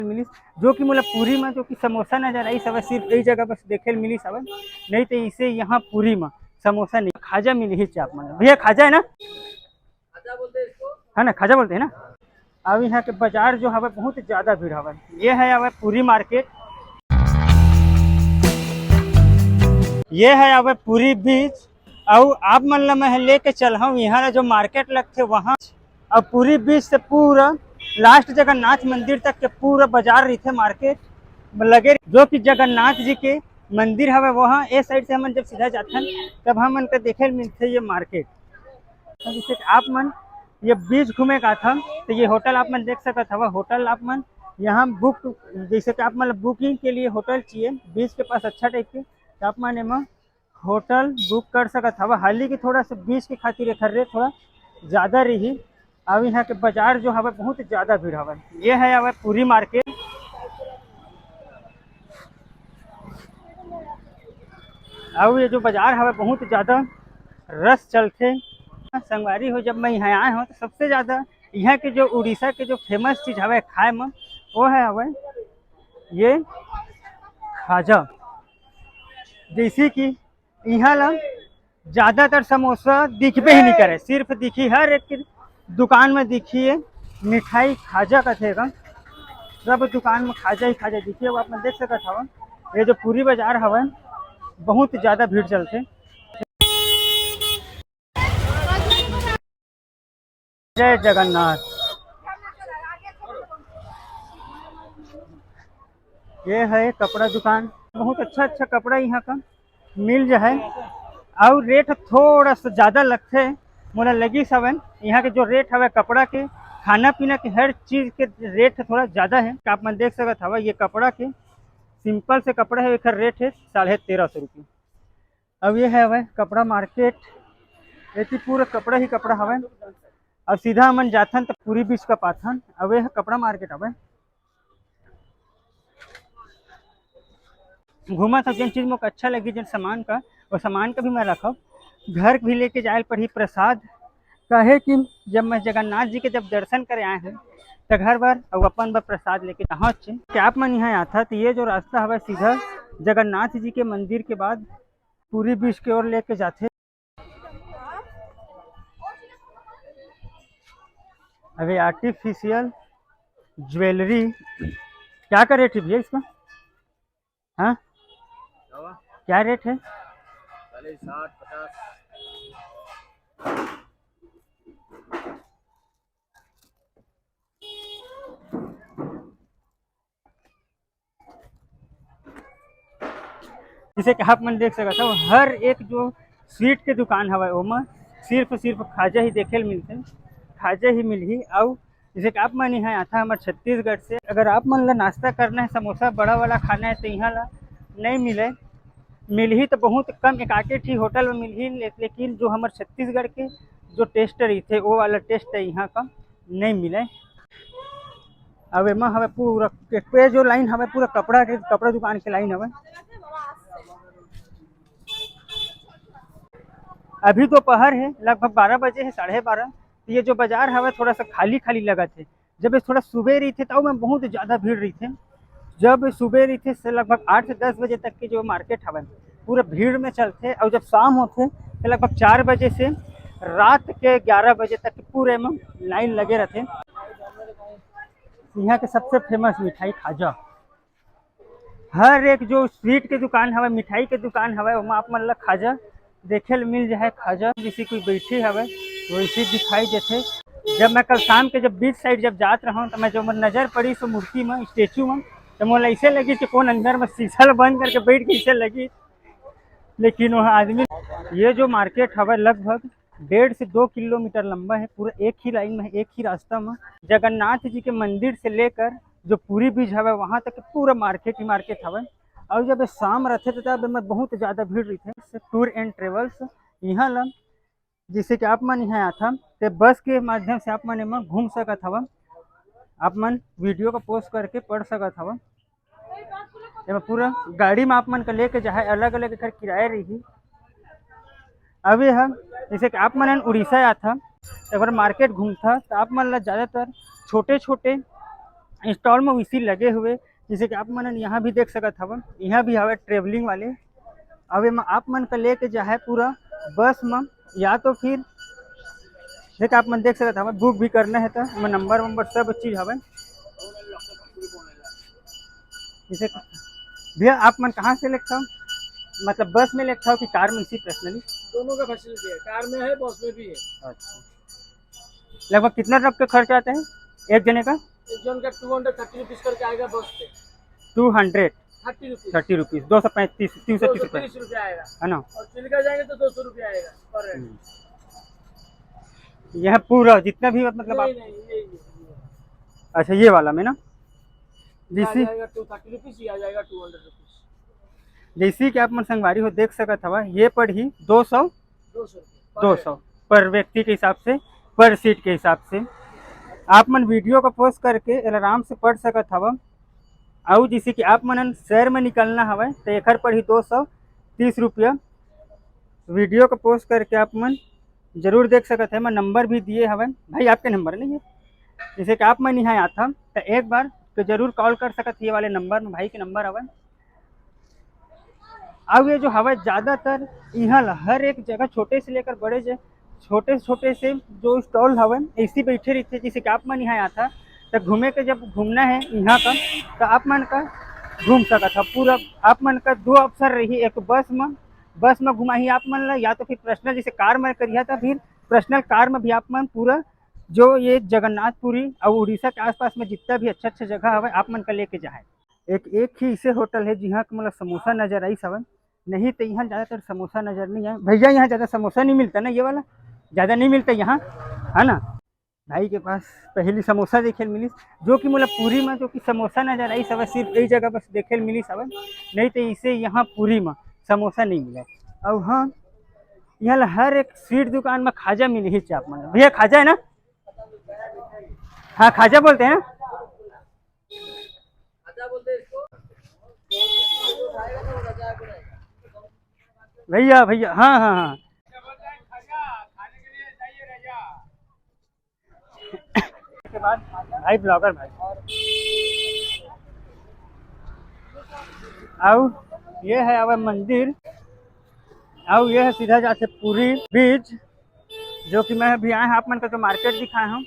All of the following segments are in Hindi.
मिली जो कि मतलब पूरी में जो कि समोसा नजर आई सब सिर्फ यही जगह बस देखे मिली सब, नहीं तो इसे यहाँ पूरी में समोसा नहीं खाजा मिली ही चाप मतलब भैया खाजा है ना, है ना खाजा बोलते हैं ना। अब यहाँ के बाजार जो है बहुत ज़्यादा भीड़ है, ये है अब पूरी मार्केट, ये है अब पूरी बीच। और आप मतलब मैं लेके चल हूँ यहाँ जो मार्केट लगते वहाँ, अब पूरी बीच से पूरा लास्ट जगन्नाथ मंदिर तक के पूरा बाजार रही थे मार्केट लगे, जो कि जगन्नाथ जी के मंदिर हवे वहाँ ए साइड से हम जब सीधा जाते हैं तब हम मन के देखे मिलते ये मार्केट। जैसे आप मन ये बीच घूमे का था तो ये होटल आप मन देख सकते हवा, होटल आप मन यहाँ बुक जैसे कि आप मतलब बुकिंग के लिए होटल चाहिए बीच के पास अच्छा टाइप के तो आप मन एम होटल बुक कर सकत हवा। हाल ही की थोड़ा सा बीच के खातिर एखर रेट थोड़ा ज़्यादा रही। अब यहाँ के बाजार जो हवा बहुत ज़्यादा भीड़ हवा, ये है अब पूरी मार्केट। अब ये जो बाजार हवा बहुत ज़्यादा रस चलते संगवारी हो। जब मैं यहाँ आया हूँ तो सबसे ज़्यादा यहाँ के जो उड़ीसा के जो फेमस चीज़ हवे खाए में वो है हवे ये खाजा। जैसे कि यहाँ ला ज़्यादातर समोसा दिखबे ही नहीं करे, सिर्फ दिखी हर एक की दुकान में दिखिए मिठाई खाजा का थे सब दुकान में खाजा ही खाजा दिखिए। वो आप देख सकते हवा ये जो पूरी बाजार हवा बहुत ज़्यादा भीड़ चलते। जय जगन्नाथ। ये है कपड़ा दुकान, बहुत अच्छा अच्छा कपड़ा यहाँ का मिल जाए और रेट थोड़ा सा ज़्यादा लगते मोला लगी सब यहाँ के जो रेट है कपड़ा के खाना पीना के हर चीज़ के रेट थोड़ा ज़्यादा है। आप मन देख सकते हवा ये कपड़ा के सिंपल से कपड़ा है, एक रेट है 1350 रुपये। अब ये है वह कपड़ा मार्केट, ये पूरा कपड़ा ही कपड़ा हवा। अब सीधा हमन जाथन तो पूरी बीच का पाथन। अब यह कपड़ा मार्केट हवा घूमा था जिन चीज़ मुझे अच्छा लगी जिन सामान का और सामान का भी मैं रखा घर भी लेके जाए पड़ी प्रसाद कहे कि जब मैं जगन्नाथ जी के जब दर्शन करे आए हैं तो घर बार और अपन बार प्रसाद लेके पहुँच क्या आप मन यहाँ आता तो ये जो रास्ता हवा सीधा जगन्नाथ जी के मंदिर के बाद पूरी बीच की ओर लेके जाते। अभी आर्टिफिशियल ज्वेलरी क्या का रेट है भैया इसका, हाँ क्या रेट है? 60-50। जिसे कि आप मन देख सकते हो हर एक जो स्वीट के दुकान हवा ओमा सिर्फ खाजा ही देखे मिलते, खाजा ही मिली। और जैसे कि आप मन यहाँ आता हमारे छत्तीसगढ़ से अगर आप मन ला नाश्ता करना है समोसा बड़ा वाला खाना है तो यहाँ ला नहीं मिले, मिल ही तो बहुत कम एक आके ठीक होटल में मिल ही, लेकिन जो हमारे छत्तीसगढ़ के जो टेस्ट रही थे वो वाला टेस्ट है यहाँ का नहीं मिले। अब एमा हमें पूरा पे जो लाइन हमें पूरा कपड़ा दुकान के लाइन हमें अभी दोपहर है लगभग 12 बजे है 12:30। तो ये जो बाजार हवा थोड़ा सा खाली खाली लगा थे। जब थोड़ा सुबह रही थे तब में बहुत ज़्यादा भीड़ रही थे, जब सुबह रही थे से लगभग 8 से 10 बजे तक की जो मार्केट हवा पूरा भीड़ में चलते और जब शाम होते तो लगभग 4 बजे से रात के 11 बजे तक पूरे में लाइन लगे रहते। यहाँ के सबसे फेमस मिठाई खाजा, हर एक जो स्वीट के दुकान हवा मिठाई के दुकान हवा वहाँ आप मतलब खाजा देखे मिल जाए। खाजा जैसे कोई बैठी हवे वैसे दिखाई देते। जब मैं कल शाम के जब बीच साइड जब जात रहा तो मैं जो नज़र पड़ी सो मूर्ति में स्टेचू में तो मोला ऐसे लगी कि कौन अंदर में शीशा बंद करके बैठ के ऐसे लगी, लेकिन वहाँ आदमी। ये जो मार्केट हवा लगभग 1.5 से 2 किलोमीटर लंबा है, पूरा एक ही लाइन में एक ही रास्ता में जगन्नाथ जी के मंदिर से लेकर जो पूरी बीच हवा वहाँ तक पूरा मार्केट ही मार्केट हवा। और जब शाम रहते थे तब में बहुत ज़्यादा भीड़ रही थे। टूर एंड ट्रेवल्स यहाँ ला जिससे कि आप मन यहाँ आता तो बस के माध्यम से आप मन में घूम सकत हवा, आप मन वीडियो को पोस्ट करके पढ़ सकत हवा। पूरा गाड़ी में आप मन का लेके जाए अलग अलग कर किराया रही। अभी हम जैसे कि आप मन उड़ीसा आता एक बार मार्केट घूमता तो आप मन ला ज़्यादातर छोटे छोटे स्टॉल में वैसी लगे हुए, जैसे कि आप मन यहाँ भी देख सकत हव, यहाँ भी हवे ट्रेवलिंग वाले। अब एमा आप मन का लेके जा है पूरा बस में, या तो फिर देख आप मन देख सकत हव बुक भी करना है तो एमा नंबर वंबर सब चीज़ हवे। जैसे भैया आप मन कहाँ से लेते हो, मतलब बस में लेते हो कि कार में, इसी पर्सनली? दोनों का फैसिलिटी है, कार में है बस में भी है। अच्छा, लगभग कितना तक का खर्च आता है एक जने का? एक जन का 230 रुपीज करके आएगा बस पे। 230 रुपीज़, 235 330 रुपये 230 रुपया आएगा है ना। और चिल्का जाएंगे तो 200 रुपया आएगा पर हेड। यह पूरा जितना भी मतलब आप, नहीं, अच्छा ये वाला में ना, ये आ जैसी जाएगा 230 रुपीज, ये आ जाएगा 200 रुपीज। जैसी कि आप मन संगवारी हो देख सकत हवा, ये पड़ी 200 200 पर व्यक्ति के हिसाब से, पर सीट के हिसाब से। आप मन वीडियो को पोस्ट करके आराम से पढ़ सकत हवा। और जैसे कि आप मन शहर में निकलना हवा तो एकर पड़ी 230 रुपया। वीडियो को पोस्ट करके आप मन जरूर देख सकते हैं। मैं नंबर भी दिए हवे भाई, आपके नंबर नहीं है, जैसे कि आप मन यहाँ आता तो एक बार तो जरूर कॉल कर सकते ये वाले नंबर में, भाई के नंबर हवे। अब ये जो हवा ज़्यादातर यहाँ हर एक जगह छोटे से लेकर बड़े छोटे से जो स्टॉल हवे ऐसी बैठे रहते, जैसे कि आप मन यहाँ आता तो घूमे के जब घूमना है यहाँ का तो आप मन का घूम सकत है पूरा। आप मन का दो अवसर रही, एक बस में घुमाही आप मन ला, या तो फिर पर्सनल जैसे कार में करिए तो फिर पर्सनल कार में भी आप मन पूरा जो ये जगन्नाथपुरी और उड़ीसा के आसपास में जितना भी अच्छा जगह हवे आप मन का लेके जाए। एक ही ऐसे होटल है जहाँ का मतलब समोसा नजर आई सब, नहीं तो यहाँ ज़्यादातर समोसा नज़र नहीं आए भैया। यहाँ ज़्यादा समोसा नहीं मिलता ना, ये वाला ज़्यादा नहीं मिलता यहाँ है ना। भाई के पास पहली समोसा देखे मिली, जो कि मतलब पूरी में जो कि समोसा नजर आई सब सिर्फ यही जगह बस देखे मिली सब, नहीं तो इसे यहाँ पूरी में समोसा नहीं मिला। अब हाँ, यहाँ हर एक स्वीट दुकान में खाजा मिली ही चाप मन। भैया खाजा है ना? हाँ खाजा बोलते हैं ना, भैया भैया हाँ हाँ हाँ। के बाद भाई ब्लॉगर भाई आओ, ये है अब मंदिर, आओ ये है सीधा जाके पूरी बीच, जो कि मैं अभी आए हैं आप मन का तो मार्केट दिखाए हूँ।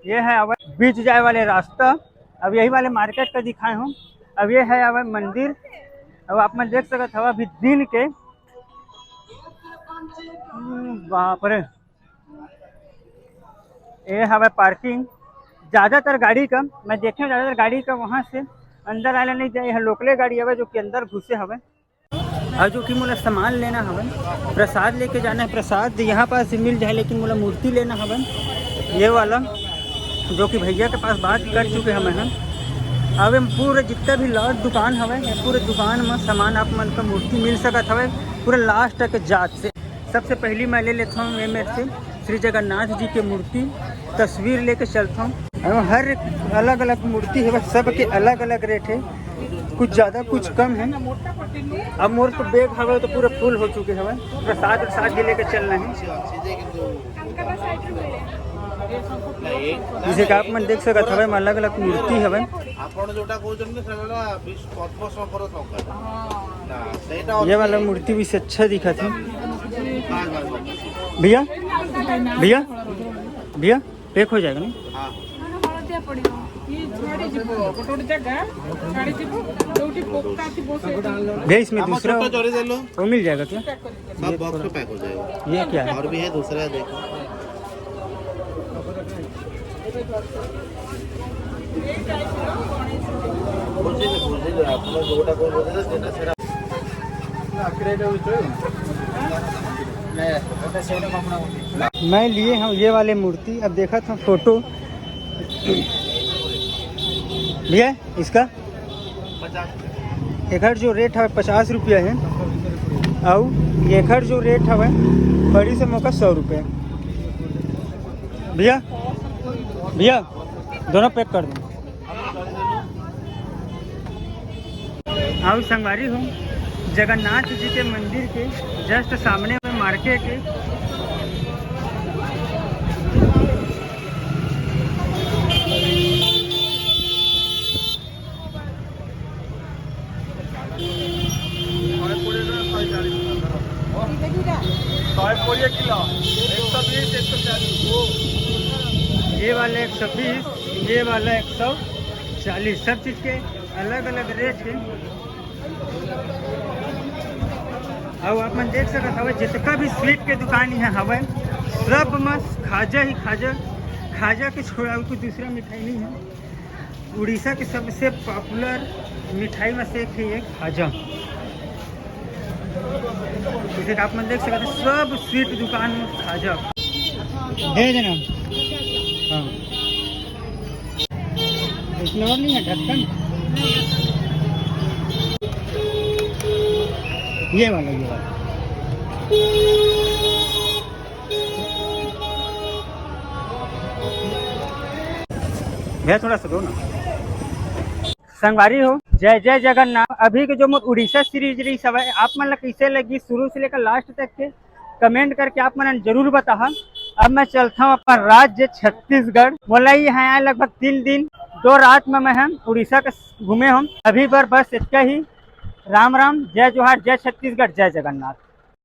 ये है अब बीच जाए वाले रास्ता, अब यही वाले मार्केट का दिखाए हूँ। अब ये है अब मंदिर, अब आप मन देख सकते हो अभी दिन के, बाप रे। ये हवा पार्किंग, ज़्यादातर गाड़ी का मैं देखे ज़्यादातर गाड़ी का वहाँ से अंदर आने नहीं जाए, लोकले गाड़ी हवे जो कि अंदर घुसे हवे। और जो कि मुझे सामान लेना हवे, प्रसाद लेके जाना है, प्रसाद यहाँ पास मिल जाए, लेकिन मुझे मूर्ति लेना हवे ये वाला, जो कि भैया के पास बात कर चुके हमें हैं। अब पूरे जितना भी लास्ट दुकान हवे, पूरे दुकान में सामान आप मन का मूर्ति मिल सकत हवे पूरे लास्ट तक जात से। सबसे पहली मैं ले लेता हूँ ये मेरे से श्री जगन्नाथ जी की मूर्ति, तस्वीर लेके चलता हूँ। हर अलग अलग मूर्ति है, सब के अलग अलग रेट है, कुछ ज़्यादा कुछ कम है। अब मोर तो बैग हवे तो पूरा फुल हो चुके हवे, प्रसाद भी लेके चलना है। जैसे कि आप मन देख सकते हवे अलग अलग मूर्ति हवे। ये वाला मूर्ति भी से अच्छा दिखा था भैया। भैया भैया पैक हो जाएगा ना? भैया इसमें दूसरा वो मिल जाएगा क्या? सब बॉक्स में पैक हो जाएगा। ये क्या है? और भी है दूसरा है, देखो। मैं लिए हूँ ये वाले मूर्ति, अब देखा था फोटो भैया इसका एकर जो रेट है 50 रुपया है, और एकर जो रेट है बड़ी से मौका 100 रुपये। भैया भैया दोनों पैक कर दो। आओ संगवारी हूँ जगन्नाथ जी के मंदिर के जस्ट सामने में मार्केट के ये किलो 120 140 ये वाला 120, ये वाला 140, सब चीज़ के अलग अलग रेट है। और आप मन देख सकते हवे जितना भी स्वीट के दुकान यहाँ हवे सब मस्त खाजा ही खाजा, खाजा के छोड़ा कोई दूसरा मिठाई नहीं है। उड़ीसा की सबसे पॉपुलर मिठाई में से एक है ये खाजा। जैसे आप मन देख सकते हैं सब स्वीट दुकान में खाजा है देना। हाँ, इसमें और नहीं है ढक्कन, ये वाला भैया थोड़ा सा दो ना। संगवारी हो, जय जय जगन्नाथ। अभी के जो मोर उड़ीसा सीरीज रही सब है आप मन ला कैसे लगी शुरू से लेकर लास्ट तक के कमेंट करके आप मन जरूर बताहा। अब मैं चलता हूँ अपन राज्य छत्तीसगढ़। मोला यहाँ आए लगभग 3 दिन 2 रात में मैं हम उड़ीसा का घूमे हम। अभी पर बस इतना ही। राम राम, जय जोहार, जय छत्तीसगढ़, जय जगन्नाथ।